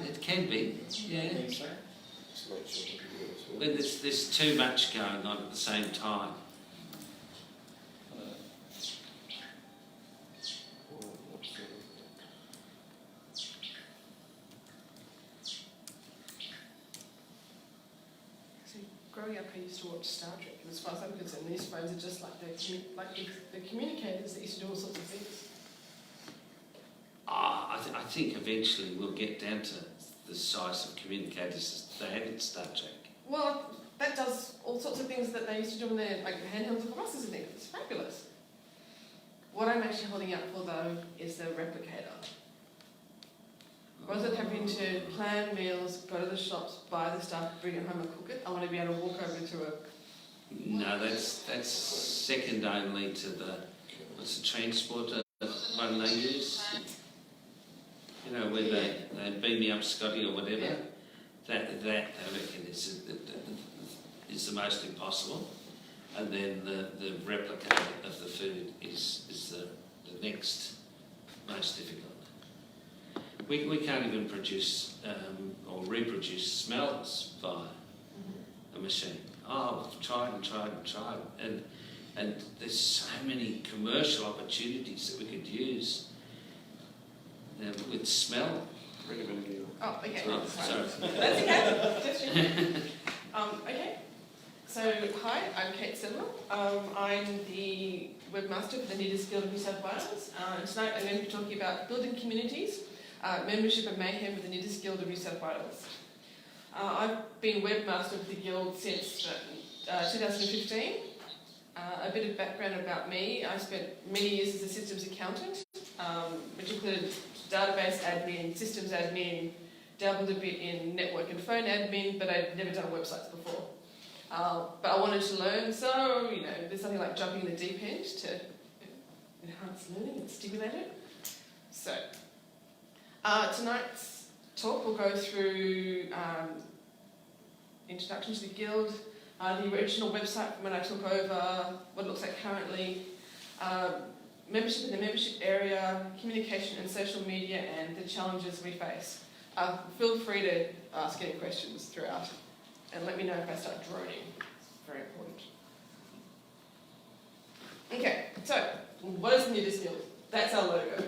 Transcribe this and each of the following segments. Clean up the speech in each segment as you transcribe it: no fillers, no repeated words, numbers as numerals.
it can be, yeah. When there's too much going on at the same time. Growing up, I used to watch Star Trek, and as far as I'm concerned, these phones are just like the communicators that used to do all sorts of things. I think eventually we'll get down to the size of communicators that they had in Star Trek. Well, that does all sorts of things that they used to do in their handhelds and buses and things. It's fabulous. What I'm actually holding out for, though, is the replicator. Rather than having to plan meals, go to the shops, buy the stuff, bring it home and cook it, I want to be able to walk over to a... No, that's second only to what's the transporter one they use? You know, where they beam me up Scotty or whatever. Yeah. That I reckon is the most impossible. And then the replicator of the food is the next most difficult. We can't even produce or reproduce smells via a machine. Oh, we've tried and there's so many commercial opportunities that we could use with smell. Oh, okay. Oh, sorry. That's okay. Okay. So, hi, I'm Kate Silver. I'm the webmaster for the Knitters Guild of New South Wales. And tonight I'm going to be talking about building communities, membership and mayhem with the Knitters Guild of New South Wales. I've been webmaster of the Guild since 2015. A bit of background about me: I spent many years as a systems accountant, which included database admin, systems admin, dabbled a bit in network and phone admin, but I'd never done websites before. But I wanted to learn, so there's something like jumping in the deep end to enhance learning and stimulate it. So tonight's talk will go through introduction to the Guild, the original website from when I took over, what it looks like currently, membership in the membership area, communication and social media, and the challenges we face. Feel free to ask any questions throughout, and let me know if I start droning. Very important. Okay, so what is the Knitters Guild? That's our logo.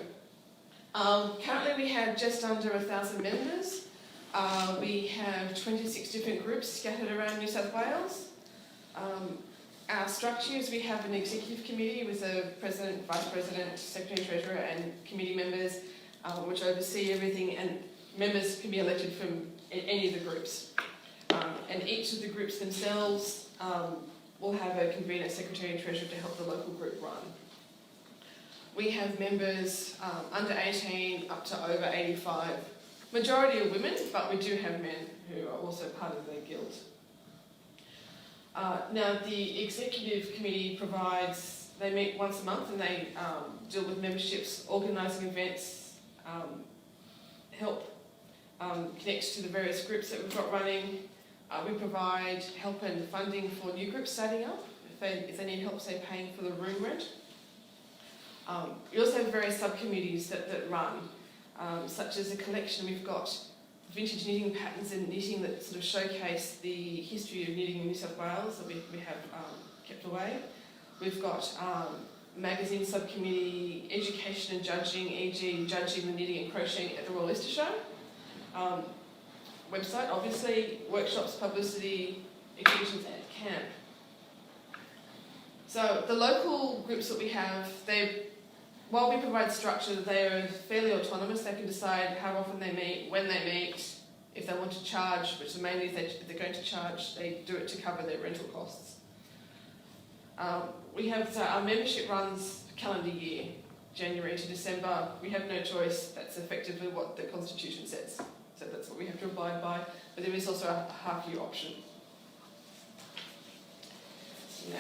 Currently we have just under 1,000 members. We have 26 different groups scattered around New South Wales. Our structures, we have an executive committee with a president, vice president, secretary, treasurer and committee members which oversee everything, and members can be elected from any of the groups. And each of the groups themselves will have a convener, secretary and treasurer to help the local group run. We have members under 18 up to over 85. Majority are women, but we do have men who are also part of the guild. Now, the executive committee they meet once a month and they deal with memberships, organising events, help connect to the various groups that we've got running. We provide help and funding for new groups starting up, if they need help, say, paying for the room rent. We also have various subcommittees that run, such as a collection. We've got vintage knitting patterns and knitting that sort of showcase the history of knitting in New South Wales that we have kept away. We've got magazine subcommittee, education and judging, e.g. judging the knitting and crocheting at the Royal Easter Show. Website, obviously, workshops, publicity, exhibitions and camp. So the local groups that we have, while we provide structure, they are fairly autonomous. They can decide how often they meet, when they meet, if they want to charge, which mainly if they're going to charge, they do it to cover their rental costs. We have our membership runs calendar year, January to December. We have no choice. That's effectively what the Constitution says. So that's what we have to abide by. But there is also a half-year option. Now,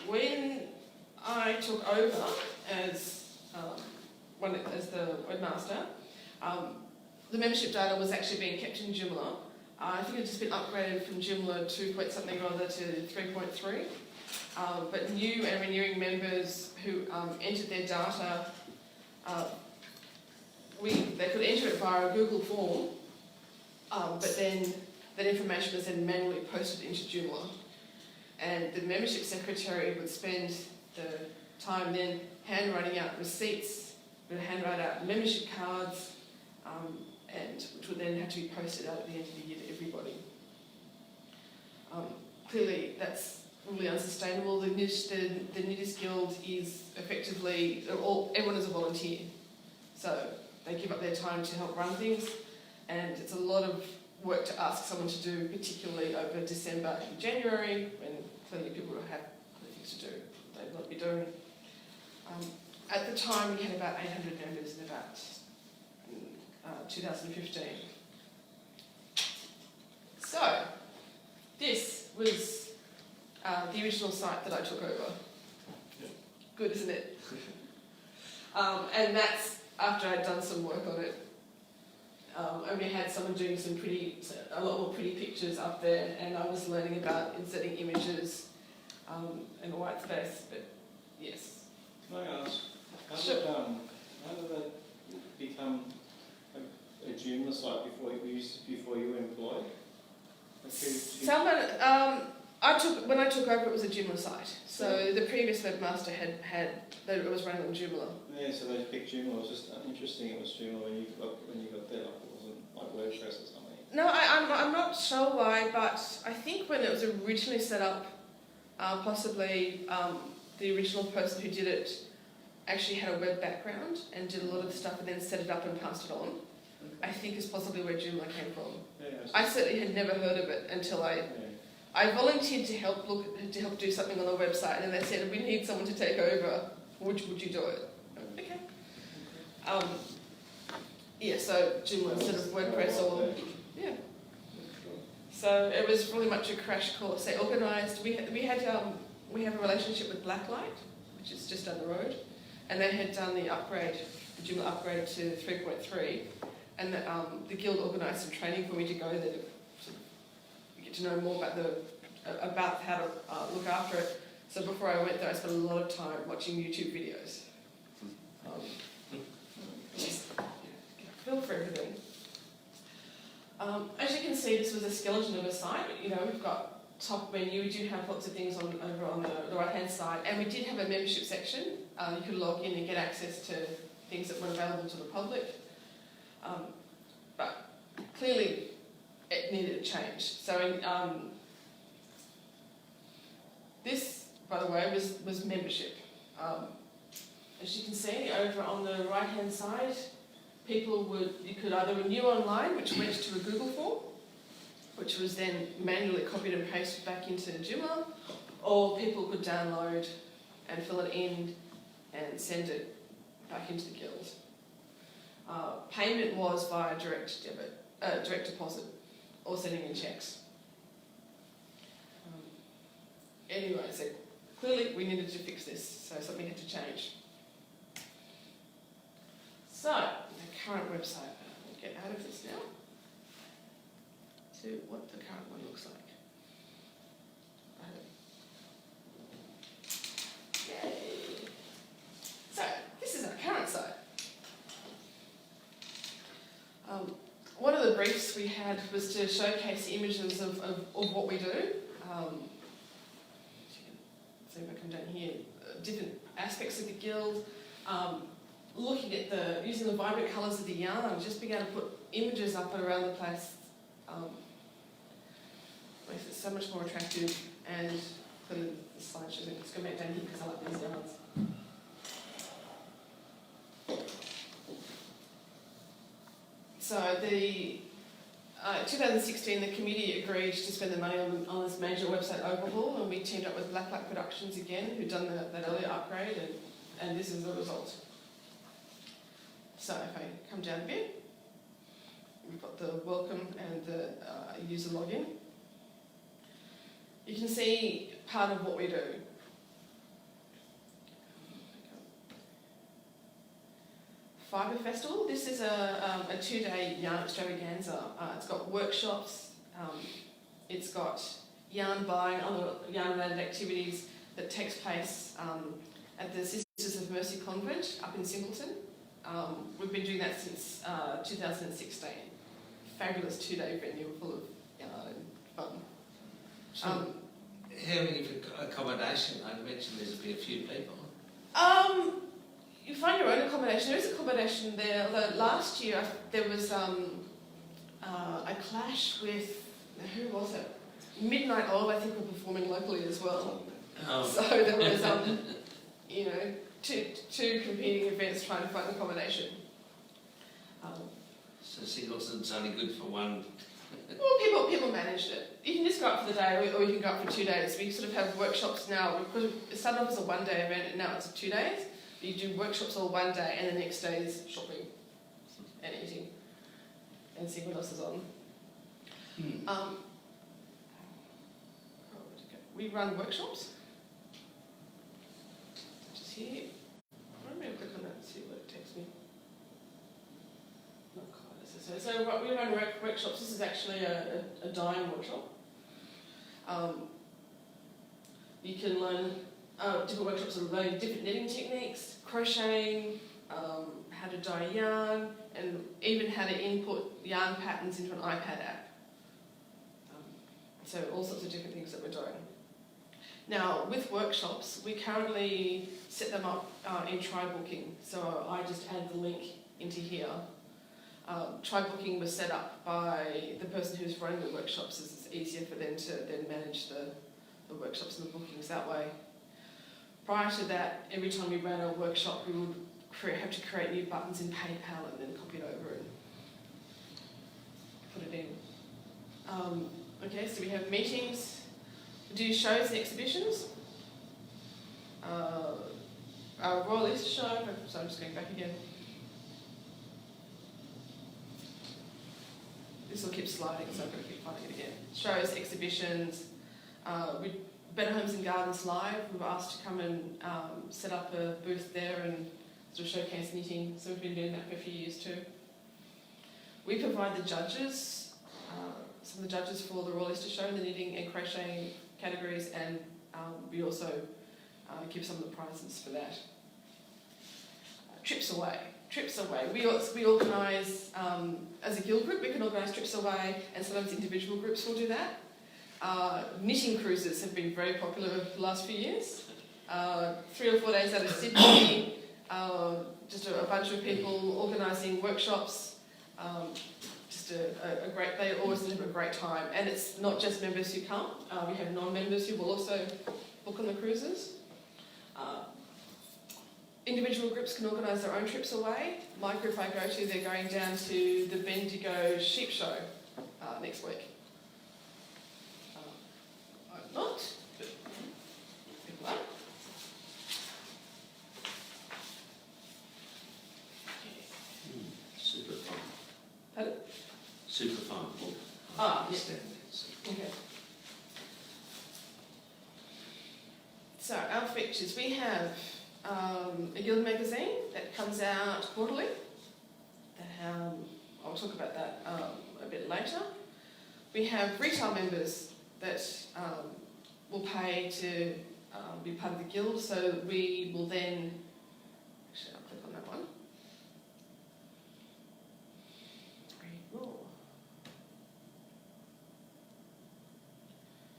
when I took over as the webmaster, the membership data was actually being kept in Joomla. I think it's just been upgraded from Joomla 2 point something or other to 3.3. But new and renewing members who entered their data they could enter it via a Google form, but then that information was then manually posted into Joomla. And the membership secretary would spend the time then handwriting out receipts, would handwrite out membership cards, and which would then have to be posted out at the end of the year to everybody. Clearly, that's really unsustainable. The Nudist Guild is effectively, everyone is a volunteer. So they give up their time to help run things, and it's a lot of work to ask someone to do, particularly over December and January, when clearly people will have other things to do they'd not be doing. At the time, we had about 800 members in about 2015. So, this was the original site that I took over. Yeah. Good, isn't it? And that's after I'd done some work on it. And we had someone doing a lot more pretty pictures up there, and I was learning about inserting images in white space, but yes. Can I ask, how Sure. did that become a Joomla site before you were employed? Someone, when I took over, it was a Joomla site. So the previous webmaster it was running on Joomla. Yeah, so they picked Joomla. It was just interesting. It was Joomla when you got there. Like it wasn't like WordPress or something. No, I'm not sure why, but I think when it was originally set up, possibly the original person who did it actually had a web background and did a lot of the stuff and then set it up and passed it on. I think is possibly where Joomla came from. Yeah, I certainly had never heard of it until I volunteered to help do something on the website, and they said, we need someone to take over. Would you do it? Okay. So Joomla instead of WordPress or yeah. So it was really much a crash course. They organised. We have a relationship with Blacklight, which is just down the road, and they had done the Joomla upgrade to 3.3, and the guild organised some training for me to go there to sort of get to know more about how to look after it. So before I went there, I spent a lot of time watching YouTube videos. Just feel for everything. As you can see, this was a skeleton of a site. We've got top menu. We do have lots of things over on the right-hand side, and we did have a membership section. You could log in and get access to things that weren't available to the public. But clearly, it needed a change. So this, by the way, was membership. As you can see, over on the right-hand side, you could either renew online, which went to a Google form, which was then manually copied and pasted back into Joomla, or people could download and fill it in and send it back into the guild. Payment was via direct deposit, or sending in checks. Anyway, so clearly we needed to fix this, so something had to change. So, the current website, we'll get out of this now to what the current one looks like. Yay! So, this is our current site. One of the briefs we had was to showcase images of what we do. See if I come down here, different aspects of the guild. Looking at using the vibrant colours of the yarn, just being able to put images up and around the place makes it so much more attractive, and clearly the slide shows it. Let's go back down here because I like these yarns. So the 2016, the committee agreed to spend the money on this major website overhaul, and we teamed up with Blacklight Productions again, who'd done that earlier upgrade, and this is the result. So if I come down a bit, we've got the welcome and the user login. You can see part of what we do. Fibre Festival. This is a 2-day yarn extravaganza. It's got workshops, it's got yarn buying, other yarn-related activities that takes place at the Sisters of Mercy Convent up in Singleton. We've been doing that since 2016. Fabulous 2-day venue full of fun. So, how many accommodation? I mentioned there's be a few people. You find your own accommodation. There is accommodation there, although last year there was a clash with, who was it? Midnight Oil, I think, were performing locally as well. Oh. So there was, two competing events trying to find accommodation. So Singleton's only good for one. Well, people managed it. You can just go up for the day, or you can go up for 2 days. We sort of have workshops now. Because it started off as a 1-day event, and now it's 2 days. You do workshops all 1 day, and the next day is shopping and eating, and see what else is on. We run workshops. Just here. I'm going to click on that and see what it takes me. Not quite necessarily. So we run workshops. This is actually a dyeing workshop. You can learn different workshops of learning different knitting techniques, crocheting, how to dye yarn, and even how to input yarn patterns into an iPad app. So all sorts of different things that we're doing. Now, with workshops, we currently set them up in TryBooking. So I just add the link into here. TryBooking was set up by the person who's running the workshops, as it's easier for them to then manage the workshops and the bookings that way. Prior to that, every time we ran a workshop, we would have to create new buttons in PayPal and then copy it over and put it in. Okay, so we have meetings. We do shows and exhibitions. Our Royal Easter show, so I'm just going back again. This will keep sliding, so I'm going to keep finding it again. Shows, exhibitions. Better Homes and Gardens Live, we were asked to come and set up a booth there and sort of showcase knitting, so we've been doing that for a few years too. We provide the judges, some of the judges for the Royal Easter Show, the knitting and crocheting categories, and we also give some of the prizes for that. Trips away. We organise, as a guild group, we can organise trips away, and sometimes individual groups will do that. Knitting cruises have been very popular over the last few years. 3 or 4 days out of Sydney, just a bunch of people organising workshops. Just a great, they always have a great time. And it's not just members who come, we have non-members who will also book on the cruises. Individual groups can organise their own trips away. My group I go to, they're going down to the Bendigo Sheep Show next week. I'm not, but people are. Super fun. Pardon? Super fun. Yes. Okay. So our features, we have a guild magazine that comes out quarterly. I'll talk about that a bit later. We have retail members that will pay to be part of the guild, so we will then, actually I'll click on that one.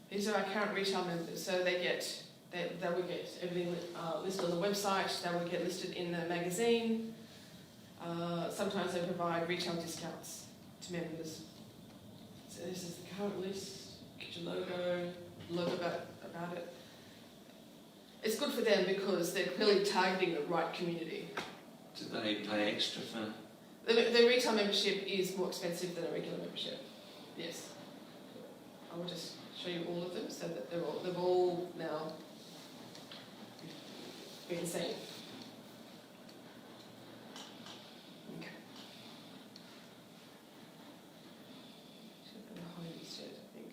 These are our current retail members, so they will get everything listed on the website, they will get listed in the magazine. Sometimes they provide retail discounts to members. So this is the current list, get your logo about it. It's good for them because they're clearly targeting the right community. Do they pay extra for? The retail membership is more expensive than a regular membership. Yes. I will just show you all of them so that they've all now been seen. Okay. Should have been home instead, I think.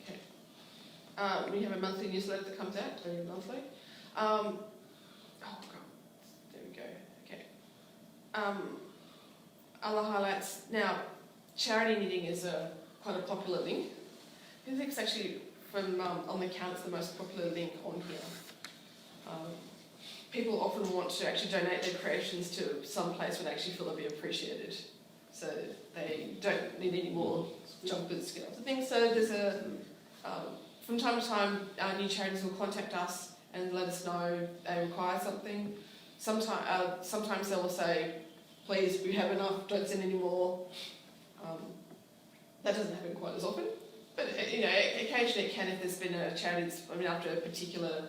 Okay. We have a monthly newsletter that comes out, very monthly. Oh God, there we go. Okay. Other highlights. Now, charity knitting is quite a popular link. I think it's actually, from on the account, it's the most popular link on here. people often want to actually donate their creations to some place where they actually feel they'll be appreciated. So they don't need any more jumpers, scallops and things. So there's from time to time, new charities will contact us and let us know they require something. Sometimes they will say, please, we have enough, don't send any more. That doesn't happen quite as often. But occasionally it can if there's been a charity after a particular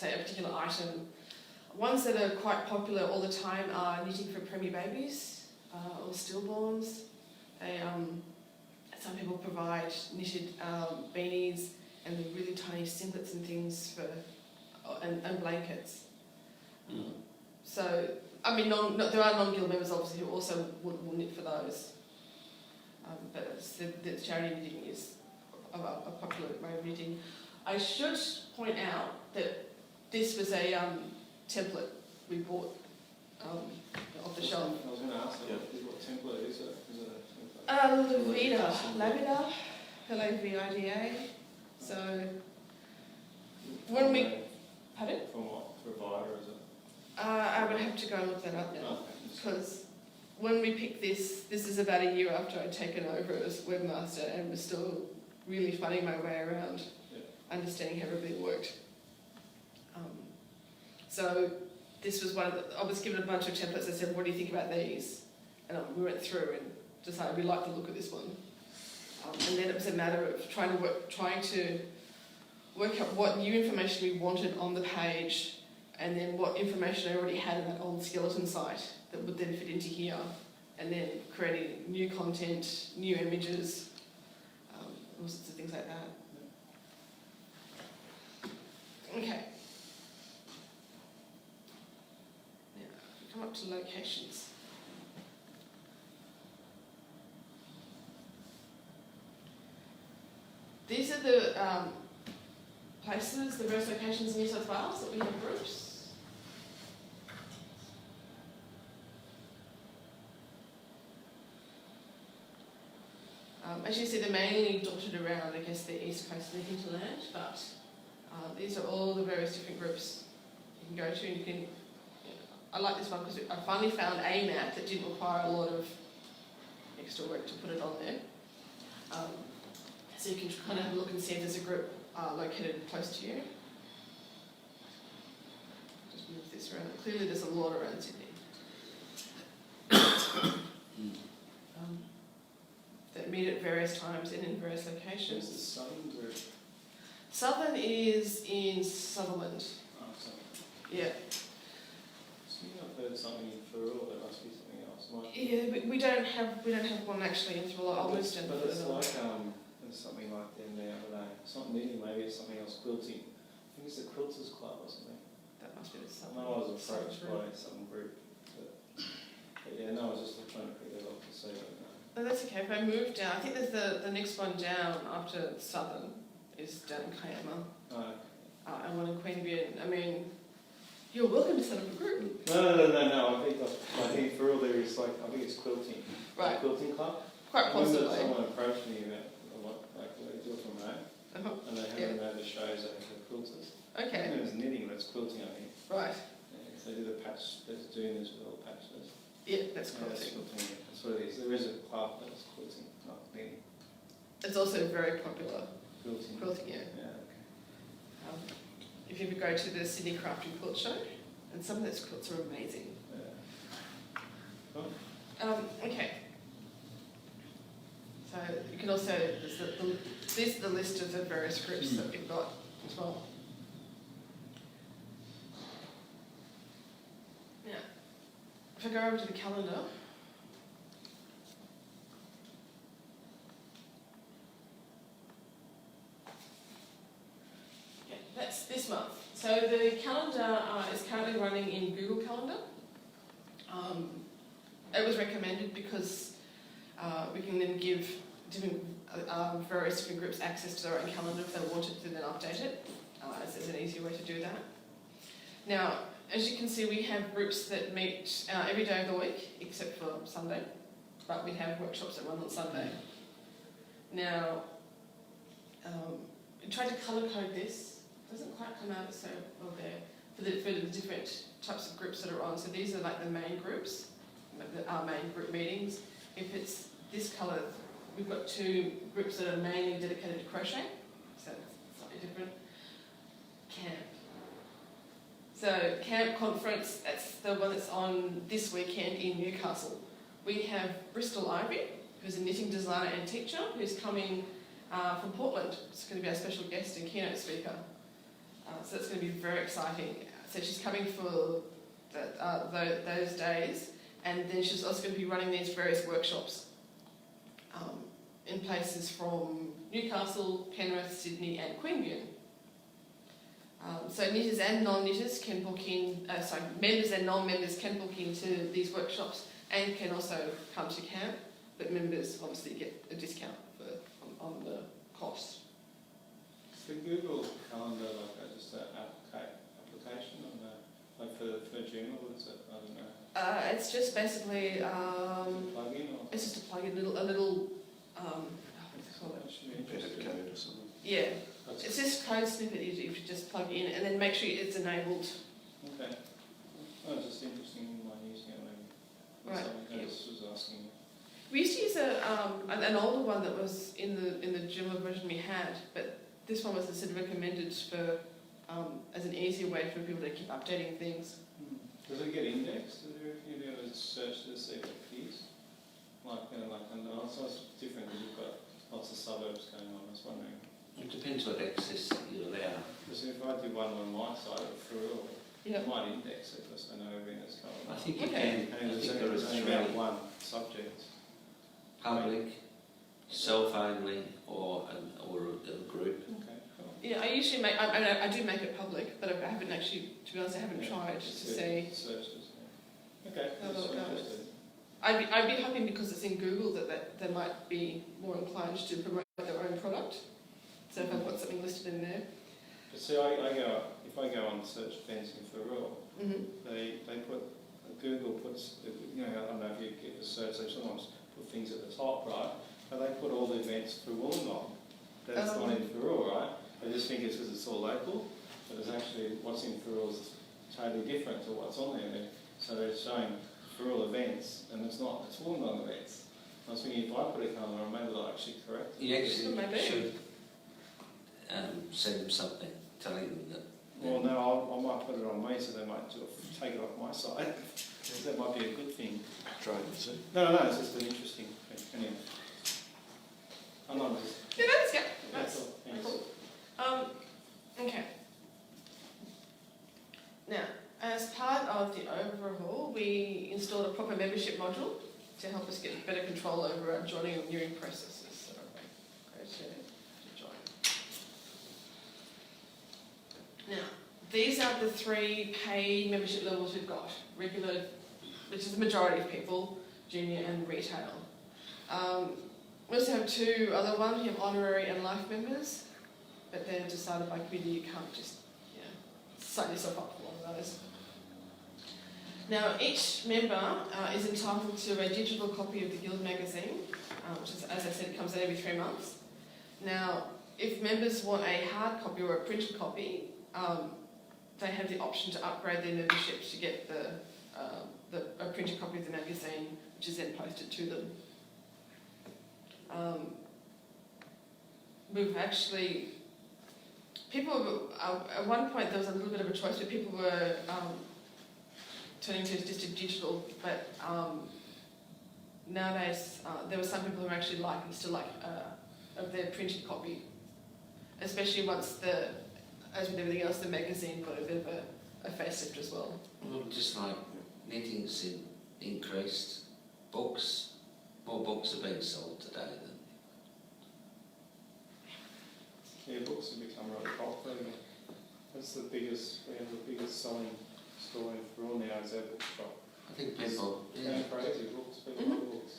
item. Ones that are quite popular all the time are knitting for preemie babies or stillborns. Some people provide knitted beanies and the really tiny singlets and things and blankets. So, there are non-guild members obviously who also will knit for those. But the charity knitting is a popular way of knitting. I should point out that this was a template we bought off the shelf. I was going to ask what template is it? Is it a template? Lavida, Lavida. So when we pardon? From what provider is it? I would have to go and look that up now because when we picked this is about a year after I'd taken over as webmaster and was still really finding my way around, understanding how everything worked. So this was I was given a bunch of templates. I said, what do you think about these? And we went through and decided we liked the look of this one. And then it was a matter of trying to work out what new information we wanted on the page and then what information I already had in that old skeleton site that would then fit into here, and then creating new content, new images, all sorts of things like that. Okay. Now, come up to locations. These are the places, the various locations in New South Wales that we have groups. As you see, they're mainly dotted around, I guess, the east coast of the hinterland, but these are all the various different groups you can go to. And I like this one because I finally found a map that didn't require a lot of extra work to put it on there. So you can kind of have a look and see if there's a group located close to you. Just move this around. Clearly there's a lot around Sydney. That meet at various times and in various locations. Where's the Southern group? Southern is in Sutherland. Oh, sorry. Yeah. I've heard something in Thurl, there must be something else. Yeah, we don't have one actually in Thurl. I'll move down But it's further. like there's something like them there, I don't know. It's not knitting, maybe it's something else, quilting. I think it's the Quilters Club or something. That must be the I Southern. know I was approached by some group, but yeah, no, I was just trying to quickly look to see. No, that's okay. If I move down, I think there's the next one down after Southern is down in Kiama. And one in Queanbeyan. I mean, you're welcome to set up a group. No. I think for all there is I think it's quilting. Right. The quilting club. Quite possibly. Someone approached me about what they do it from home, and they have the shows over the quilters. Okay. I think it was knitting, but it's quilting, I think. Right. Yeah, so they do the patch. They're doing this with all patches. Yeah, that's Yeah, quilting. that's quilting. That's what it is. There is a club that's quilting, not knitting. It's also very popular. Quilting. Quilting, yeah. Yeah. Okay. If you ever go to the Sydney Craft and Quilt Show, and some of those quilts are amazing. Yeah. Cool. Okay. So you can also, this is the list of the various groups that we've got as well. Now, if I go over to the calendar, that's this month. So the calendar is currently running in Google Calendar. It was recommended because we can then give different, various different groups access to their own calendar if they wanted to then update it. As there's an easier way to do that. Now, as you can see, we have groups that meet every day of the week except for Sunday, but we have workshops that run on Sunday. Now, I tried to colour code this. Doesn't quite come out so well there. for the different types of groups that are on. So these are like the main groups, our main group meetings. If it's this colour, we've got 2 groups that are mainly dedicated to crochet, so it's slightly different. Camp. So camp conference, that's the one that's on this weekend in Newcastle. We have Bristol Ivy, who's a knitting designer and teacher, who's coming from Portland. It's going to be our special guest and keynote speaker. So it's going to be very exciting. So she's coming for those days, and then she's also going to be running these various workshops in places from Newcastle, Penrith, Sydney and Queanbeyan. So knitters and non-knitters can book in, members and non-members can book into these workshops and can also come to camp, but members obviously get a discount on the cost. Is the Google Calendar like just an application on the, like for June, or is it, I don't know? It's just basically, Plug-in or? it's just a plug-in, a little what do you call it? Should be interesting. Code or something. Yeah, it's just code snippet you just plug in and then make sure it's enabled. Okay. Oh, it's just interesting when using it maybe. Right. Someone else was asking. We used to use an older one that was in the Joomla version we had, but this one was instead recommended for as an easier way for people to keep updating things. Does it get indexed? Is there, you be able to search to see what it is? Like, and also it's different because you've got lots of suburbs going on. I was wondering. It depends what access you allow. Because if I do one on my side of Thrill, Yep. I might index it because I know everything that's going I on. think you Okay. can. And I there's think there is only three: about one subject. public, self-only, or a group. Okay, cool. Yeah, I usually make, I do make it public, but I haven't actually, to be honest, I haven't tried to see. Searches. Okay, How that's that goes. interesting. I'd be hoping because it's in Google that they might be more inclined to promote their own product. So if I've got something listed in there. But see, if I go on search fencing for rural, they put, Google puts, you know, I don't know if you get a search, so someone's put things at the top, right? But they put all the events for Wollongong. That's not in Farul, right? I just think it's because it's all local, but it's actually what's in Farul is totally different to what's on there. So they're showing Farul events, and it's not, it's Wollongong events. I was thinking if I put a calendar on, maybe they'll actually correct it. You actually Maybe. should send them something telling them that. Well, no, I might put it on me, so they might sort of take it off my side. That might be a good thing. Try it and see. No, it's just an interesting thing. Anyway. I'm not just... Yeah, that's all. Thanks. cool. Okay. Now, as part of the overhaul, we installed a proper membership module to help us get better control over our joining and renewing processes. So, go to join. Now, these are the 3 paid membership levels we've got. Regular, which is the majority of people, junior and retail. We also have 2 other ones. We have honorary and life members, but they're decided by committee. You can't just, sign yourself up for one of those. Now, each member is entitled to a digital copy of the Guild magazine, which is, as I said, comes out every 3 months. Now, if members want a hard copy or a printed copy, they have the option to upgrade their membership to get a printed copy of the magazine, which is then posted to them. We've actually, at one point there was a little bit of a choice where people were turning to just a digital, but nowadays there were some people who actually still like of their printed copy, especially once as with everything else, the magazine got a bit of a facelift as well. Well, just like knitting's increased, more books are being sold today than. Yeah, books have become really popular. That's the biggest selling store in Farul now is our bookshop. I think people. It's going crazy, people love books.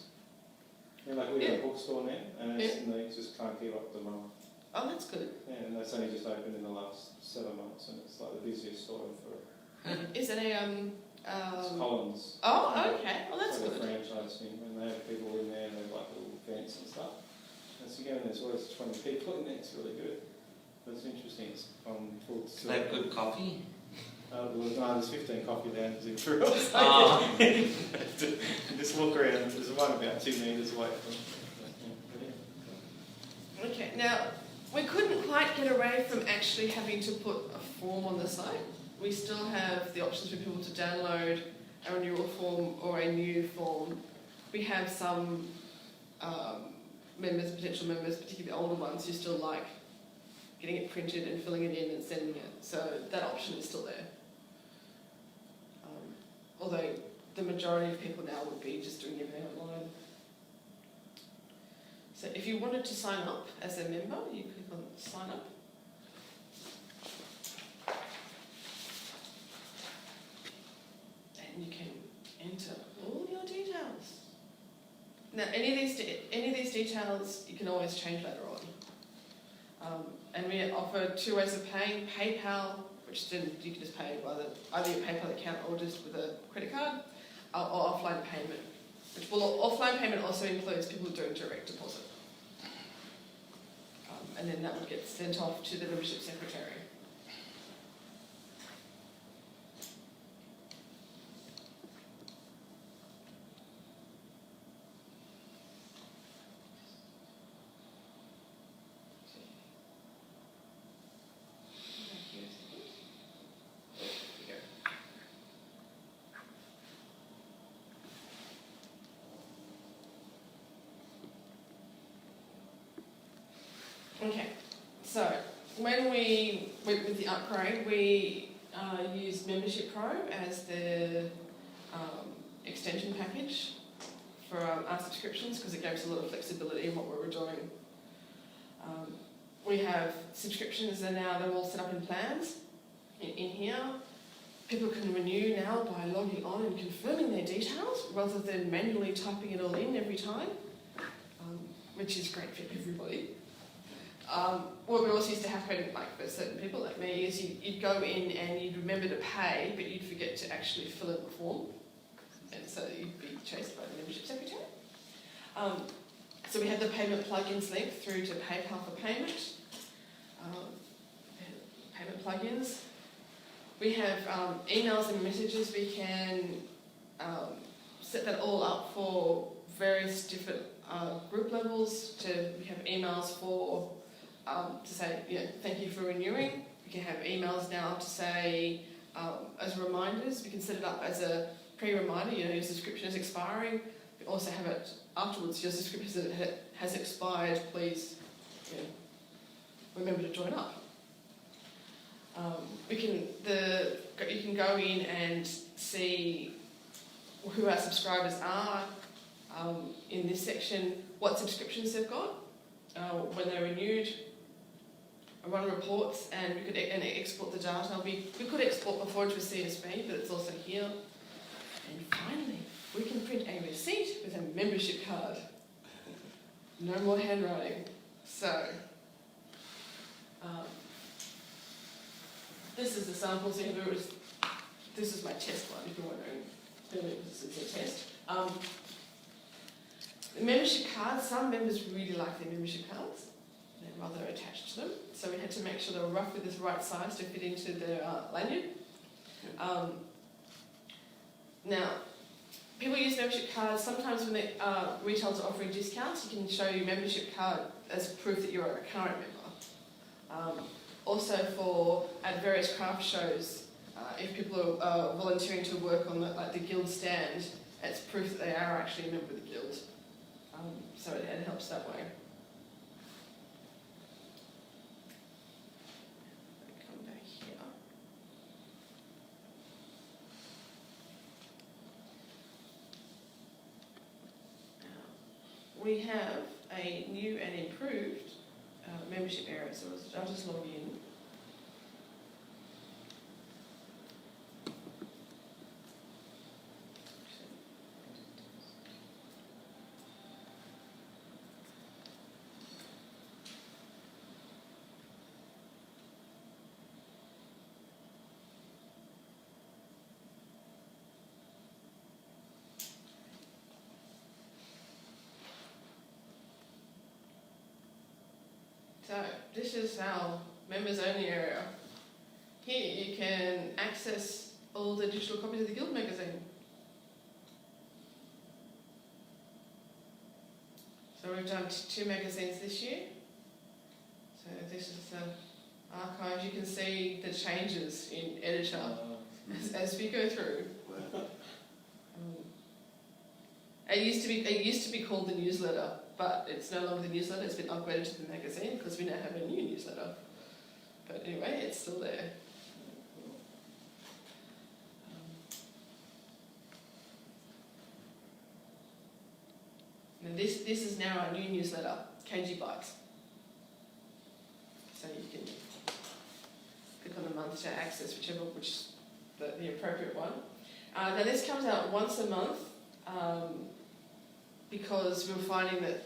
Yeah, like we have a bookstore now, and they just can't keep up the demand. Oh, that's good. Yeah, and that's only just opened in the last 7 months, and it's like the busiest store in Farul. Is it It's Collins. Oh, okay. Well, that's It's like good. a franchise thing, and they have people in there, and they have like little events and stuff. And so you go in, there's always 20 people in there, it's really good. But it's interesting, it's on full. They have good coffee. Well, there's 15 coffee lounges in Truro. Oh. Just walk around. There's one about 2 metres away from. Okay, now we couldn't quite get away from actually having to put a form on the site. We still have the options for people to download a renewal form or a new form. We have some members, potential members, particularly older ones, who still like getting it printed and filling it in and sending it. So that option is still there. Although the majority of people now would be just doing everything online. So if you wanted to sign up as a member, you click on sign up. And you can enter all your details. Now, any of these details you can always change later on. And we offer 2 ways of paying: PayPal, which then you can just pay by either your PayPal account or just with a credit card, or offline payment. Offline payment also includes people doing direct deposit. And then that would get sent off to the membership secretary. Okay, so when we went with the upgrade, we used Membership Pro as the extension package for our subscriptions because it gave us a lot of flexibility in what we were doing. We have subscriptions and now they're all set up in plans in here. People can renew now by logging on and confirming their details rather than manually typing it all in every time, which is great for everybody. What we also used to happen, like for certain people like me, is you'd go in and you'd remember to pay, but you'd forget to actually fill in the form, and so you'd be chased by the membership secretary. So we have the payment plugins link through to PayPal for payment, payment plugins. We have emails and messages. We can set that all up for various different group levels. We have emails for to say, thank you for renewing. We can have emails now to say, as reminders. We can set it up as a pre-reminder, your subscription is expiring. We also have it afterwards, your subscription has expired, please remember to join up. You can go in and see who our subscribers are in this section, what subscriptions they've got, when they're renewed, run reports, and we could export the data. We could export before to a CSV, but it's also here. And finally, we can print a receipt with a membership card. No more handwriting. So, this is the sample. So this is my test one, if you're wondering. This is a test. The membership cards, some members really like their membership cards. They're rather attached to them. So we had to make sure they were roughly the right size to fit into their lanyard. Now, people use membership cards. Sometimes when retailers are offering discounts, you can show your membership card as proof that you're a current member. Also at various craft shows, if people are volunteering to work on the guild stand, it's proof that they are actually a member of the guild. So it helps that way. Come back here. Now, we have a new and improved membership area, so I'll just log in. So this is our members only area. here you can access all the digital copies of the Guild magazine. So we've done 2 magazines this year. So this is the archive. You can see the changes in editor as we go through. It used to be called the newsletter, but it's no longer the newsletter. It's been upgraded to the magazine because we now have a new newsletter. But anyway, it's still there. Now this is now our new newsletter, KG Bytes. So you can click on the month to access which is the appropriate one. Now this comes out once a month because we were finding that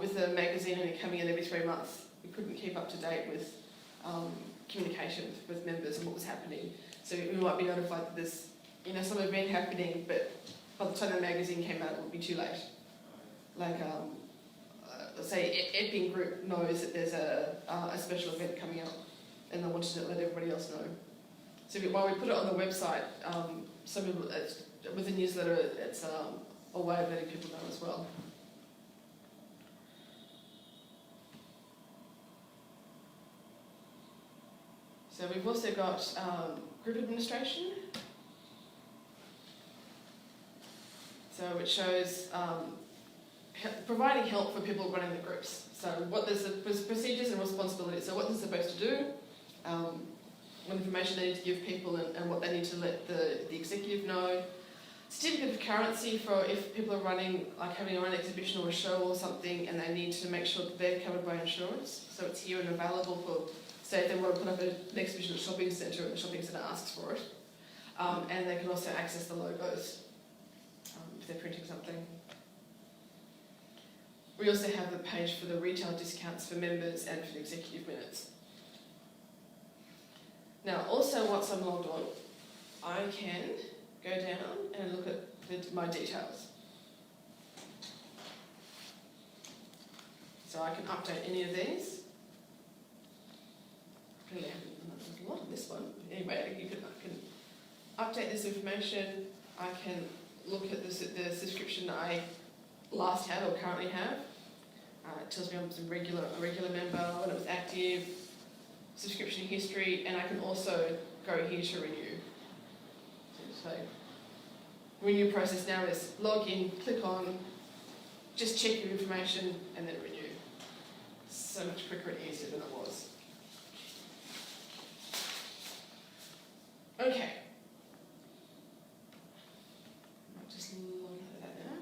with the magazine only coming in every 3 months, we couldn't keep up to date with communication with members and what was happening. So we might be notified that there's some event happening, but by the time the magazine came out, it would be too late. Like, let's say Epping Group knows that there's a special event coming up, and they wanted to let everybody else know. So while we put it on the website, some people, with the newsletter, it's a way of letting people know as well. So we've also got group administration. So it shows providing help for people running the groups. So what there's the procedures and responsibilities. So what they're supposed to do, what information they need to give people, and what they need to let the executive know. Certificate of currency for if people are running, like having their own exhibition or a show or something, and they need to make sure that they're covered by insurance. So it's here and available for, say, if they want to put up an exhibition at a shopping centre and the shopping centre asks for it. And they can also access the logos if they're printing something. We also have the page for the retail discounts for members and for the executive minutes. Now, also once I'm logged on, I can go down and look at my details. So I can update any of these. Clearly I haven't done a lot on this one. Anyway, I can update this information. I can look at the subscription that I last had or currently have. It tells me I was a regular member, when it was active, subscription history, and I can also go here to renew. So renew process now is log in, click on, just check your information, and then renew. So much quicker and easier than it was. Okay. I'll just log out of that now.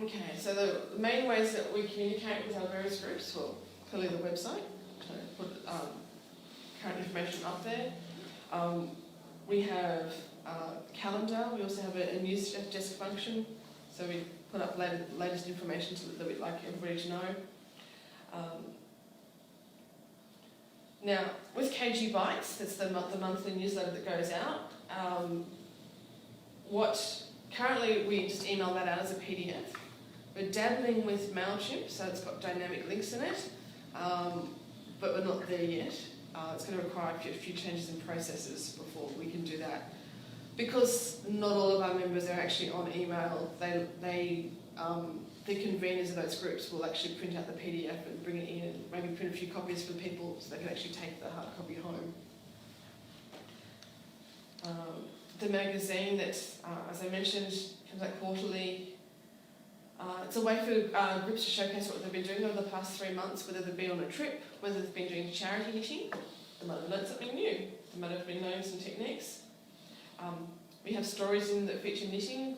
Okay, so the main ways that we communicate with our various groups, well, clearly the website, so put current information up there. We have calendar, we also have a news desk function, so we put up latest information that we'd like everybody to know. Now, with KG Bytes, that's the monthly newsletter that goes out, currently we just email that out as a PDF. We're dabbling with MailChimp, so it's got dynamic links in it, but we're not there yet. It's going to require a few changes in processes before we can do that. Because not all of our members are actually on email, the conveners of those groups will actually print out the PDF and bring it in, and maybe print a few copies for people so they can actually take the hard copy home. The magazine that, as I mentioned, comes out quarterly. It's a way for groups to showcase what they've been doing over the past 3 months, whether they've been on a trip, whether they've been doing charity knitting, they might have learned something new, they might have been learning some techniques. We have stories in that feature knitting.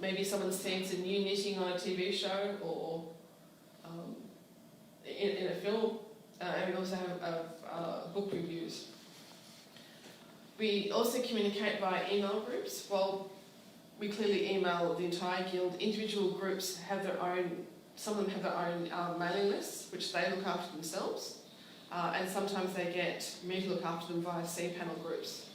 Maybe someone's seen some new knitting on a TV show or in a film, and we also have book reviews. We also communicate via email groups. Well, we clearly email the entire guild. Individual groups have their own, some of them have their own mailing lists, which they look after themselves. And sometimes they get me to look after them via C-panel groups.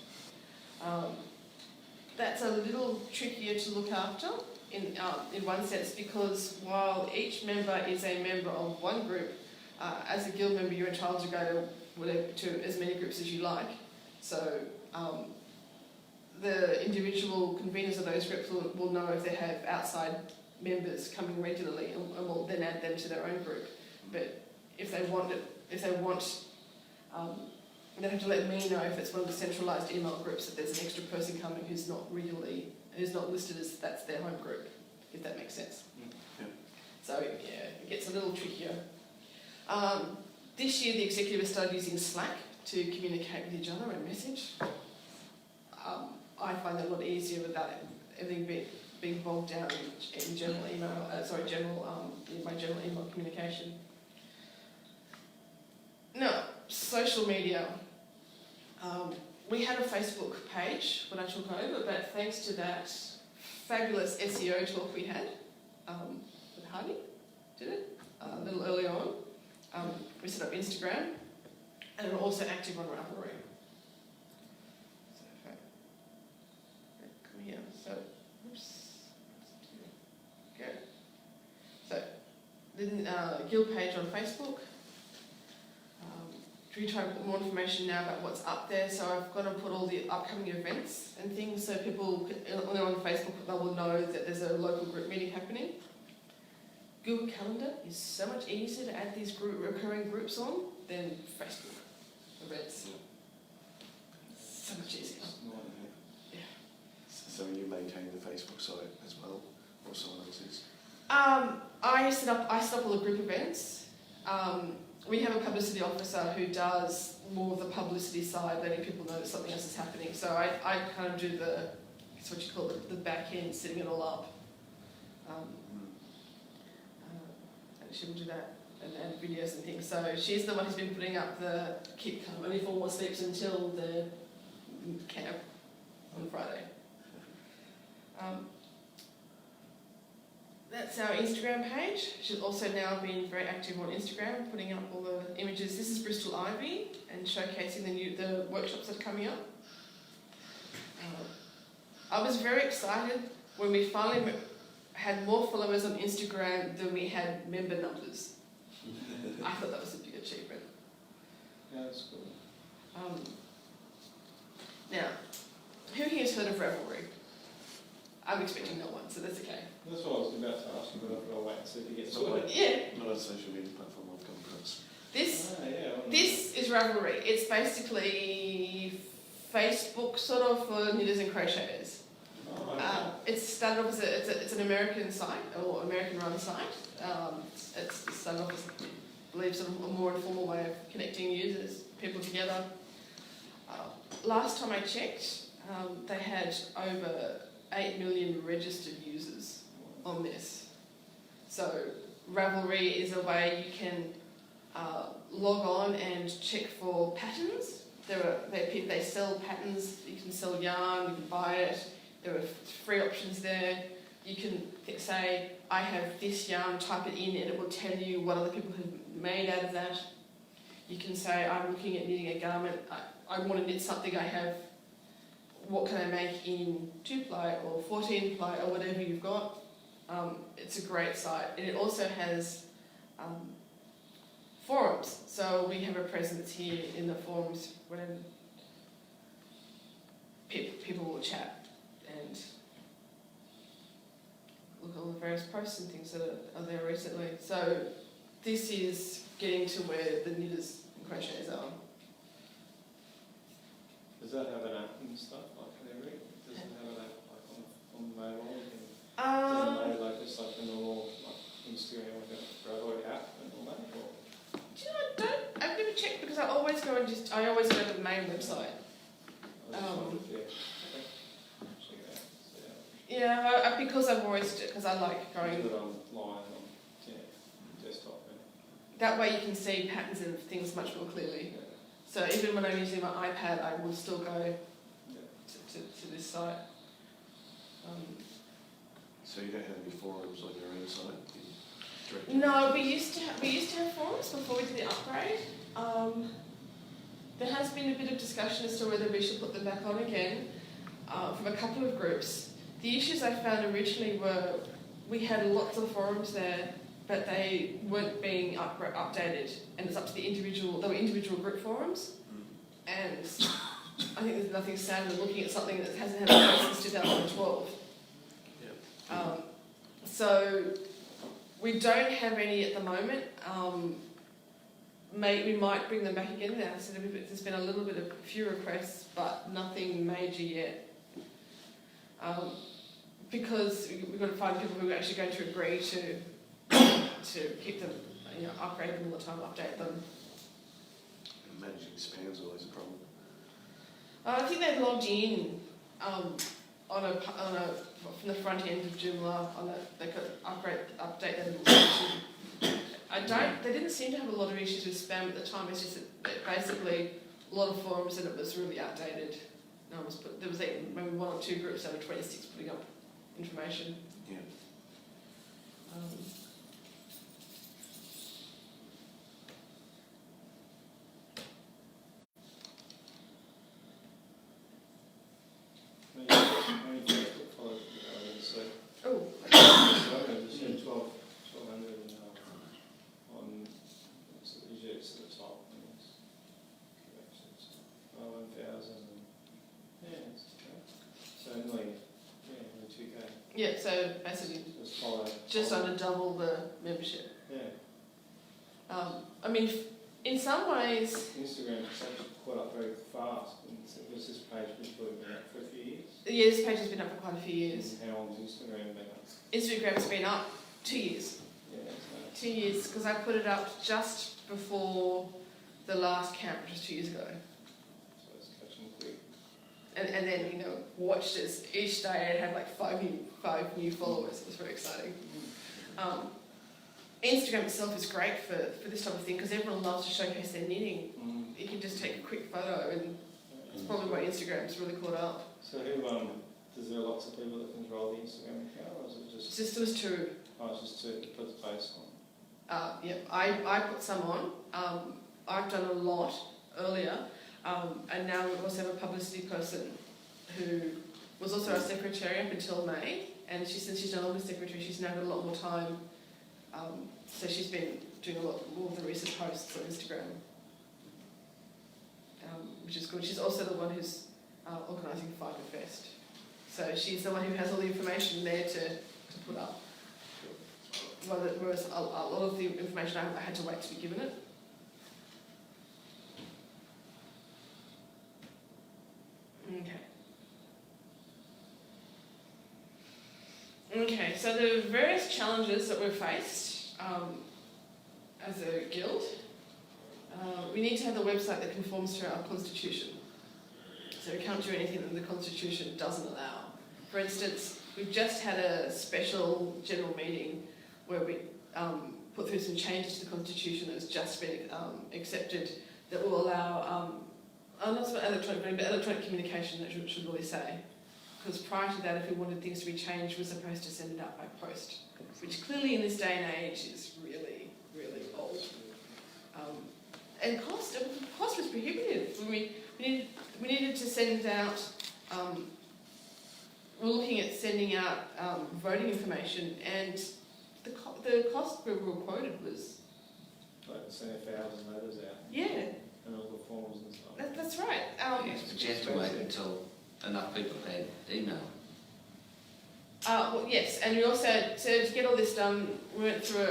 That's a little trickier to look after in one sense, because while each member is a member of one group, as a guild member you're entitled to go to as many groups as you like. So the individual conveners of those groups will know if they have outside members coming regularly, and will then add them to their own group. But if they want, they have to let me know if it's one of the centralised email groups that there's an extra person coming who's not listed as that's their home group, if that makes sense. Yeah. So yeah, it gets a little trickier. This year the executive started using Slack to communicate with each other and message. I find that a lot easier without everything being bogged down in general email. My general email communication. No, social media. We had a Facebook page when I took over, but thanks to that fabulous SEO talk we had with Hardy, did it? A little earlier on. We set up Instagram, and we're also active on Ravelry. So if I come here, so oops, go. So the guild page on Facebook. We try to put more information now about what's up there, so I've got to put all the upcoming events and things so people, when they're on Facebook, they will know that there's a local group meeting happening. Google Calendar is so much easier to add these recurring groups on than Facebook events. So much easier. Yeah. So you maintain the Facebook site as well, or someone else's? I set up all the group events. We have a publicity officer who does more of the publicity side, letting people know that something else is happening. So I kind of do it's what you call the back end, setting it all up. And she will do that and videos and things. So she's the one who's been putting up the keep calm, only 4 more sleeps until the camp on Friday. That's our Instagram page. She's also now been very active on Instagram, putting up all the images. This is Bristol Ivy, and showcasing the workshops that are coming up. I was very excited when we finally had more followers on Instagram than we had member numbers. I thought that was a big achievement. Yeah, that's cool. Now, who here has heard of Ravelry? I'm expecting no one, so that's okay. That's what I was about to ask you, but I've got to wait and see if you get sorted. Yeah. Not a social media platform I've come across. This is Ravelry. It's basically Facebook sort of for knitters and crocheters. Oh, okay. It's started off as it's an American site, or American-run site. It's started off as, I believe, sort of a more informal way of connecting users, people together. Last time I checked, they had over 8 million registered users on this. So Ravelry is a way you can log on and check for patterns. They sell patterns. You can sell yarn, you can buy it. There are free options there. You can say, I have this yarn, type it in, and it will tell you what other people have made out of that. You can say, I'm looking at knitting a garment. I want to knit something I have. What can I make in 2-ply or 14-ply or whatever you've got? It's a great site. And it also has forums. So we have a presence here in the forums when people will chat and look at all the various posts and things that are there recently. So this is getting to where the knitters and crocheters are. Does that have an app and stuff like Ravelry? Does it have an app like on mobile? Like just like a normal Instagram, like a Ravelry app and all that? Or? Do you know, I've never checked because I always go to the main website. Yeah, because I like going. Do it online on desktop. That way you can see patterns and things much more clearly. Yeah. So even when I'm using my iPad, I will still go to this site. So you don't have any forums on your own site? No, we used to have forums before we did the upgrade. There has been a bit of discussion as to whether we should put them back on again from a couple of groups. The issues I found originally were we had lots of forums there, but they weren't being updated, and it's up to the individual. There were individual group forums, and I think there's nothing sad in looking at something that hasn't had a post since 2012. Yeah. So we don't have any at the moment. We might bring them back again now. So there's been a little bit of few requests, but nothing major yet. Because we've got to find people who are actually going to agree to keep them, upgrade them all the time, update them. And managing spam's always a problem. I think they've logged in from the front end of Joomla. They could update their information. They didn't seem to have a lot of issues with spam at the time. It's just that basically a lot of forums and it was really outdated. There was maybe one or two groups out of 26 putting up information. Yeah. Only Facebook followers, so Oh, there's 1,200 on it's at the top. Corrections. 1,000. Yeah, it's okay. So nearly 2K. yeah. So basically, just under double the membership. Yeah. I mean, in some ways, Instagram has actually caught up very fast. This page was been up for a few years. yeah, this page has been up for quite a few years. And how long has Instagram been up? Instagram's been up 2 years. Yeah, so 2 years, because I put it up just before the last camp, which was 2 years ago. it's catching quick. And then, watched as each day it had like five new followers. It was very exciting. Instagram itself is great for this type of thing because everyone loves to showcase their knitting. You can just take a quick photo, and it's probably why Instagram's really caught up. So is there lots of people that control the Instagram account, or is it just? There was two. Oh, it's just to put the face on. Yeah, I put some on. I've done a lot earlier, and now we also have a publicity person who was also our secretary up until May, and since she's no longer secretary, she's now got a lot more time. So she's been doing a lot more of the recent posts on Instagram, which is good. She's also the one who's organising Fibre Fest. So she's the one who has all the information there to put up. Whereas a lot of the information I had to wait to be given it. Okay, so the various challenges that we've faced as a guild, we need to have the website that conforms to our constitution. So we can't do anything that the constitution doesn't allow. For instance, we've just had a special general meeting where we put through some changes to the constitution that has just been accepted that will allow, not so electronic voting, but electronic communication, that should really say. Because prior to that, if we wanted things to be changed, we're supposed to send it out by post, which clearly in this day and age is really, really old. And cost was prohibitive. We needed to send out, we're looking at sending out voting information, and the cost we were quoted was... Like send 1,000 letters out. Yeah. And all the forms and stuff. That's right. Yes, but you have to wait until enough people had email. Well, yes, and we also, so to get all this done, we went through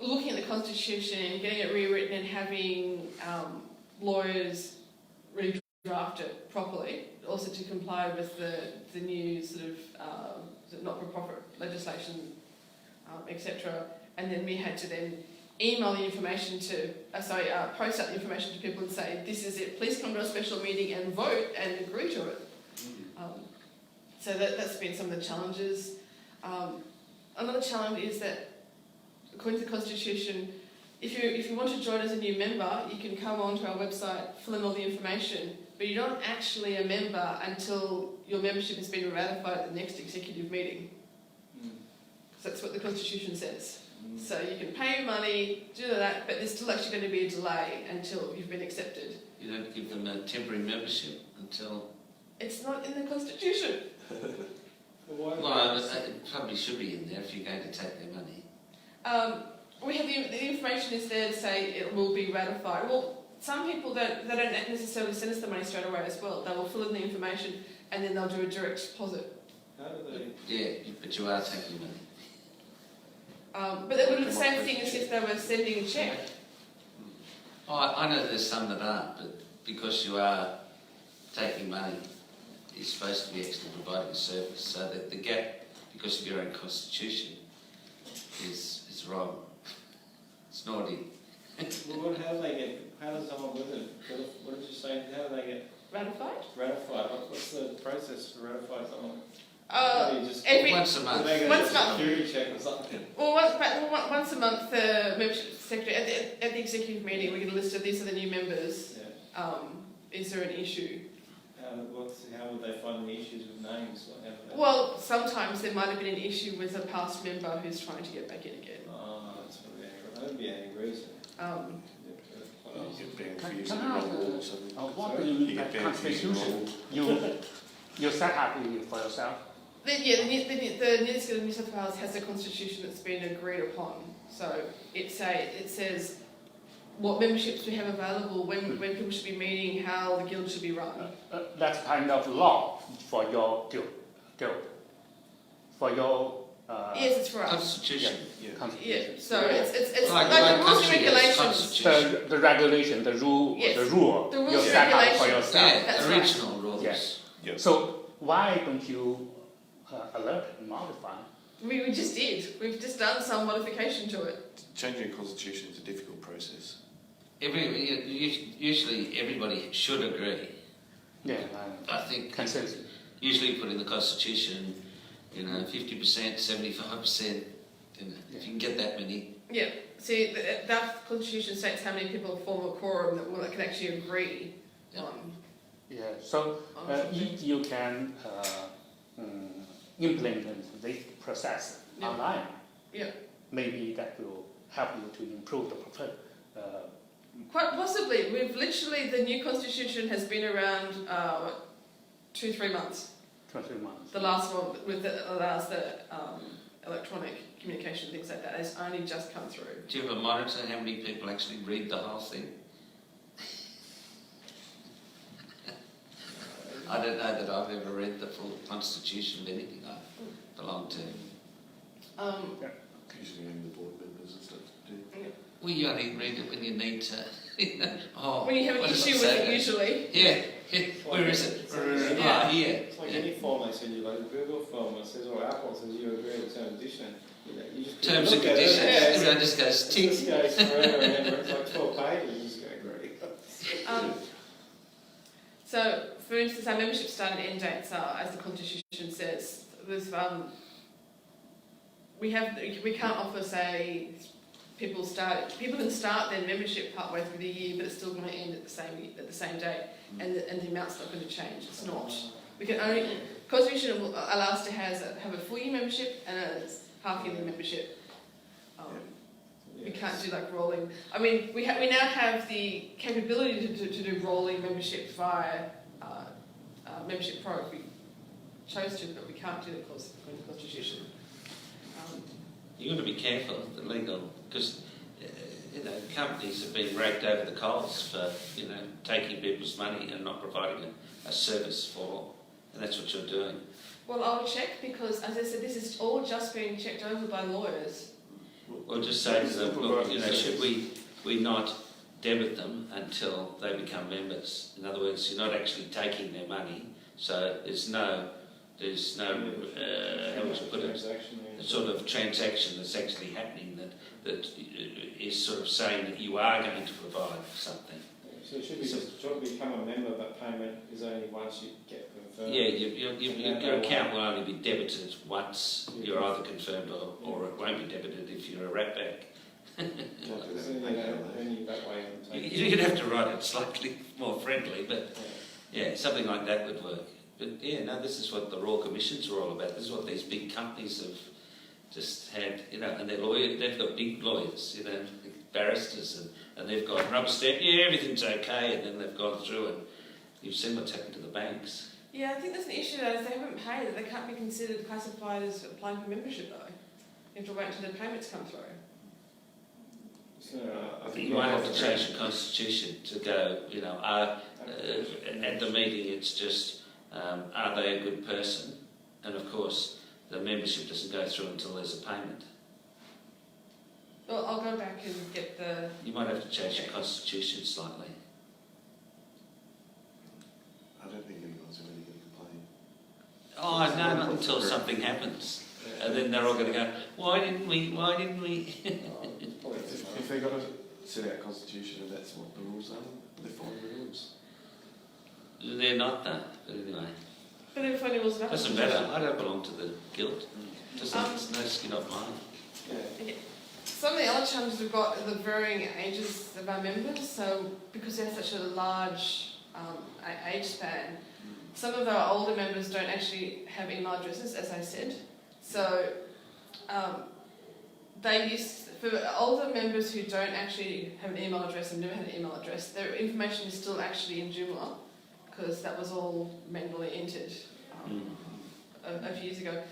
looking at the constitution and getting it rewritten and having lawyers redraft it properly, also to comply with the new sort of not-for-profit legislation, etc. And then we had to then email the information to, post out the information to people and say, this is it, please come to a special meeting and vote and agree to it. So that's been some of the challenges. Another challenge is that, according to the Constitution, if you want to join as a new member, you can come onto our website, fill in all the information, but but you're not actually a member until your membership has been ratified at the next executive meeting. So that's what the Constitution says. So you can pay your money, do that, but there's still actually going to be a delay until you've been accepted. You don't give them a temporary membership until... It's not in the Constitution. Well, it probably should be in there if you're going to take their money. We have the information is there to say it will be ratified. Well, some people they don't necessarily send us the money straight away as well. They will fill in the information and then they'll do a direct deposit. How do they? Yeah, but you are taking money. But it would be the same thing as if they were sending a cheque. Oh, I know there's some that aren't, but because you are taking money, you're supposed to be actually providing a service. So that the gap, because of your own constitution, is wrong. It's naughty. Well, how does someone with it? What did you say? How do they get Ratified? ratified? What's the process to ratify someone? Once a month. Do they get Once a a month. security check or something? Well, once a month, the membership secretary at the executive meeting, we get a list of these are the new members. Yeah. Is there an issue? How would they find the issues with names? Well, sometimes there might have been an issue with a past member who's trying to get back in again. Oh, that's probably that would be any reason. You get banned for Can using the I wrong ask, wall or something. what do you You mean by get banned for using the wrong constitution? You set up it for yourself? The New South Wales has a constitution that's been agreed upon. So it says what memberships we have available, when people should be meeting, how the guild should be run. That's kind of law for your guild. For your Yes, it's for us. Constitution. Yeah, constitution. so it's Like like the rules and country has regulations. constitution. The regulation, the rule, Yes. the rule The rules you and set up for regulations. yourself. Yeah, That's right. original rules. Yes. Yeah. So why don't you alert and modify? We just did. We've just done some modification to it. Changing a constitution is a difficult process. Usually everybody should agree. Yeah, I think consensus. usually put in the constitution, 50%, 75%. If you can get that many. Yeah. See, that constitution states how many people form a quorum that can actually agree on. Yeah. So if you can implement this process online, maybe that will help you to improve the Quite possibly. The new constitution has been around 2-3 months. 23 months. The last one allows the electronic communication, things like that, has only just come through. Do you ever monitor how many people actually read the whole thing? I don't know that I've ever read the full constitution of anything I belong to. Usually only the board members and stuff do. Well, you only read it when you need to. When you have an what does issue it with say? it, usually. Yeah. Where is it? Yeah. Here. It's like any form they send you, like a Google form that says, or Apple says you agree with terms and conditions. You just Terms and look at it, conditions. and Everyone just goes it tick. just goes forever and ever. It's like 12 pages. You just go agree. So, for instance, our membership start and end dates are, as the constitution says, we can't offer, say, people can start their membership partway through the year, but it's still going to end at the same date, and the amount's not going to change. It's not. We can only constitution will allow us to have a full year membership and a half yearly membership. We can't do like rolling. I mean, we now have the capability to do rolling membership via Membership Pro if we chose to, but we can't do it because of the constitution. You've got to be careful of the legal, because companies have been raked over the coals for taking people's money and not providing a service for, and that's what you're doing. Well, I'll check because, as I said, this is all just being checked over by lawyers. We'll just say to them, look, should we not debit them until they become members? In other words, you're not actually taking their money, so there's no how would you put it, a sort of transaction that's actually happening that is sort of saying that you are going to provide something. So it should be just become a member, but payment is only once you get confirmed. Yeah, your account will only be debited once you're either confirmed or it won't be debited if you're a ratbag. That way. You'd have to write it slightly more friendly, but Yeah, something like that would work. But yeah, no, this is what the Royal Commissions are all about. This is what these big companies have just had, you know, and they've got big lawyers, you know, barristers, and they've got rubber stamp, yeah, everything's okay, and then they've gone through and you've seen what's happened to the banks. Yeah, I think there's an issue though, if they haven't paid, that they can't be considered classified as applying for membership though. You have to wait until the payments come through. So, I think You might have to change the constitution to go, you know, at the meeting it's just, are they a good person? And of course, the membership doesn't go through until there's a payment. Well, I'll go back and get the... You might have to change the constitution slightly. I don't think anyone's really going to complain. Oh, no, not until something happens. And then they're all going to go, why didn't we? If they've got to set out a constitution and that's what the rules are, they follow the rules. They're not that, but anyway. But if only was Doesn't matter, I don't belong to the guild. Just it's no skin off mine. Okay. Some of the other challenges we've got are the varying ages of our members. So because they have such a large age span, some of our older members don't actually have email addresses, as I said. So for older members who don't actually have an email address and never had an email address, their information is still actually in Joomla because that was all manually entered a few years ago.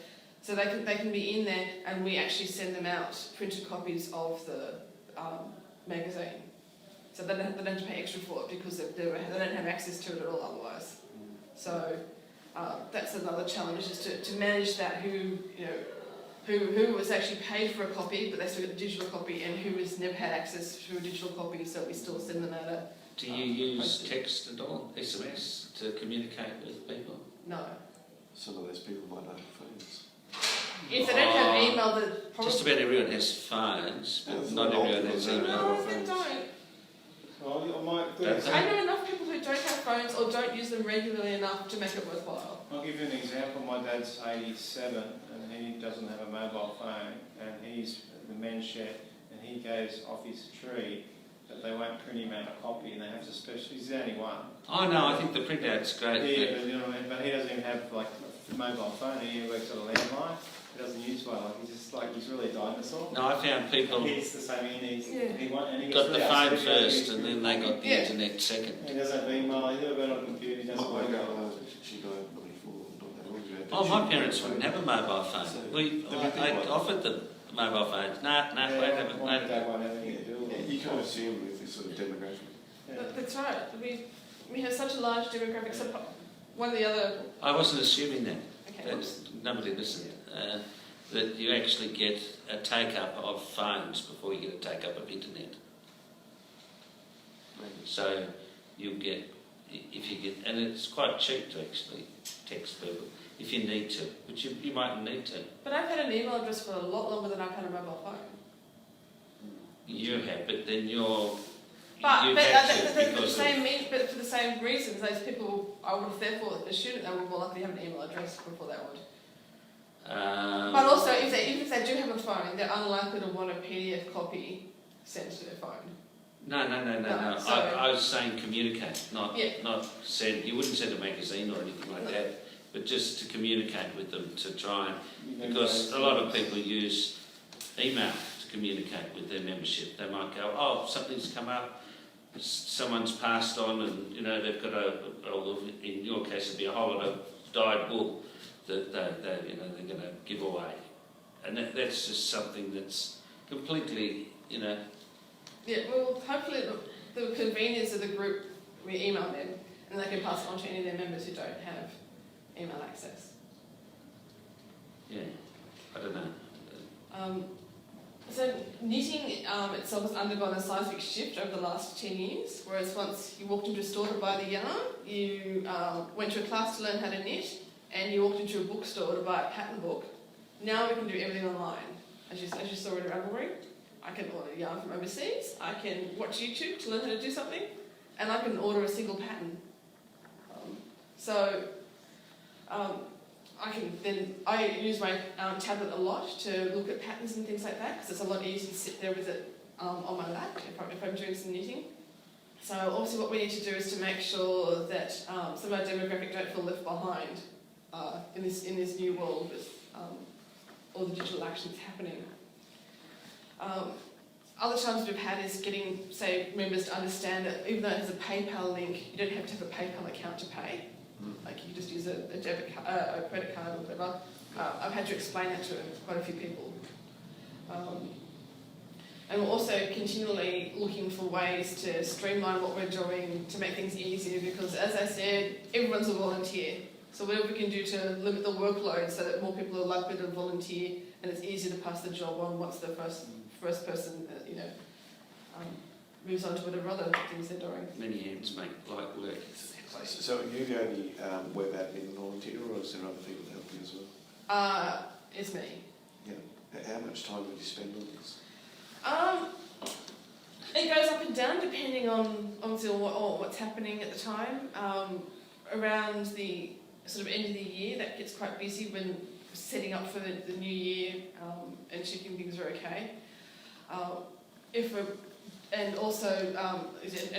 So they can be in there, and we actually send them out printed copies of the magazine. So they don't have to pay extra for it because they don't have access to it at all otherwise. So that's another challenge, is to manage that, who was actually paid for a copy but they still get the digital copy, and who has never had access to a digital copy, so we still send them out Do you use text at all, SMS, to communicate with people? No. Some of those people might not have phones. If they don't have email, then probably... Just about everyone has phones, but Yeah, not everyone has email. No, they don't. well, I might do Don't they? I know enough people who don't have phones or don't use them regularly enough to make it worthwhile. I'll give you an example. My dad's 87 and he doesn't have a mobile phone, and he's the men's shed, and he goes off his tree that they won't print him out a copy, and they have to special. He's the only one. Oh no, I think the printout's great. Yeah, but, you know what I mean? But he doesn't even have like a mobile phone. He works at a landline. He doesn't use one. Like he's really a dinosaur. No, I found people He's the same. He got the phone first and then they got the internet second. He doesn't have email. He's never been on a computer. He doesn't Oh, work my out. God, she died before, not that long ago. Oh, my parents wouldn't have a mobile phone. I offered them mobile phones. Nah, My wait. dad won't have anything to do with Yeah, it. you can't assume with this sort of demographic. Yeah. That's right. We have such a large demographic. So one of the other... I wasn't assuming that. Okay. Nobody listened. That you actually get a take-up of phones before you get a take-up of internet. So you get, and it's quite cheap to actually text people if you need to, but you might need to. But I've had an email address for a lot longer than I've had a mobile phone. You have, but then you're... But you for have to the same reasons, those people, I would have therefore assumed that they would more likely have an email address before they would. But also, even if they do have a phone, they're unlikely to want a PDF copy sent to their phone. No. So, I was saying communicate, not send. You wouldn't send a magazine or anything like that, but just to communicate with them, to try and... Because a lot of people use email to communicate with their membership. They might go, oh, something's come up, someone's passed on, and they've got in your case it'd be a whole lot of dyed wool that they're going to give away, and that's just something that's completely Yeah, well, hopefully the convenience of the group, we email them and they can pass it on to any of their members who don't have email access. Yeah, I don't know. So knitting itself has undergone a seismic shift over the last 10 years, whereas once you walked into a store to buy the yarn, you went to a class to learn how to knit, and you walked into a bookstore to buy a pattern book. Now we can do everything online. As you saw in Ravelry, I can order yarn from overseas, I can watch YouTube to learn how to do something, and I can order a single pattern. I use my tablet a lot to look at patterns and things like that, because it's a lot easier to sit there with it on my lap if I'm doing some knitting. So obviously what we need to do is to make sure that some of our demographic don't feel left behind in this new world with all the digital actions happening. Other challenges we've had is getting, say, members to understand that even though it has a PayPal link, you don't have to have a PayPal account to pay. Like you can just use a debit card, a credit card or whatever. I've had to explain that to quite a few people. And we're also continually looking for ways to streamline what we're doing to make things easier because, as I said, everyone's a volunteer. So whatever we can do to limit the workload so that more people are likely to volunteer and it's easier to pass the job on once the first person, moves on to whatever other things they're doing. Many ends make light work. So are you the only web admin volunteer, or is there other people that help you as well? It's me. Yeah. How much time would you spend on this? It goes up and down depending on what's happening at the time. Around the sort of end of the year, that gets quite busy when setting up for the new year and checking things are okay. And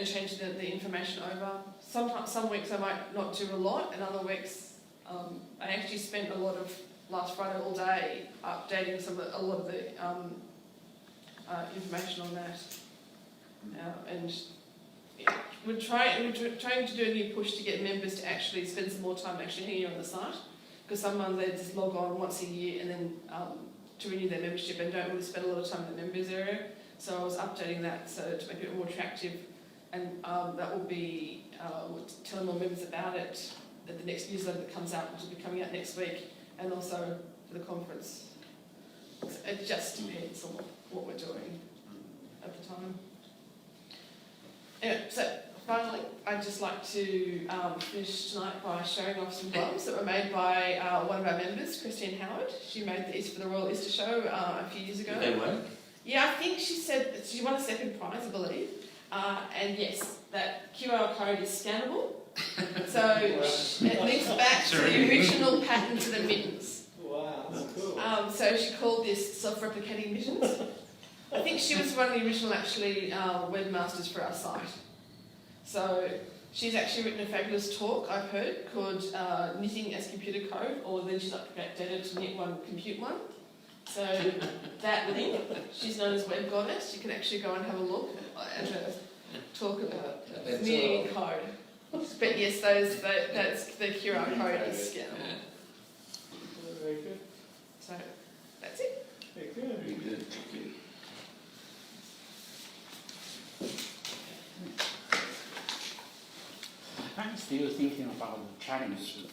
changing the information over. Some weeks I might not do a lot, and other weeks I actually spent a lot of last Friday all day updating a lot of the information on that. We're trying to do a new push to get members to actually spend some more time actually hanging on the site, because sometimes they just log on once a year and then to renew their membership and don't really spend a lot of time in the members area. So I was updating that so to make it more attractive, and that will be telling more members about it at the next newsletter that comes out, which will be coming out next week, and also for the conference. So it just depends on what we're doing at the time. Anyway, so finally, I'd just like to finish tonight by showing off some gloves that were made by one of our members, Christine Howard. She made these for the Royal Easter Show a few years ago. Did they work? Yeah, I think she said she won a second prize, I believe. And yes, that QR code is scannable. So it links back to the original pattern to the mittens. Wow, that's cool. So she called this self-replicating mittens. I think she was one of the original webmasters for our site. So she's actually written a fabulous talk, I've heard, called Knitting as Computer Code, or then she's updated to Knit One, Compute One. So that link, she's known as Web Goddess. You can actually go and have a look at her talk about knitting and code. But yes, that's the QR code is scannable. Very good. So that's it. Very good. Very good. Thank you. I'm still thinking about the challenge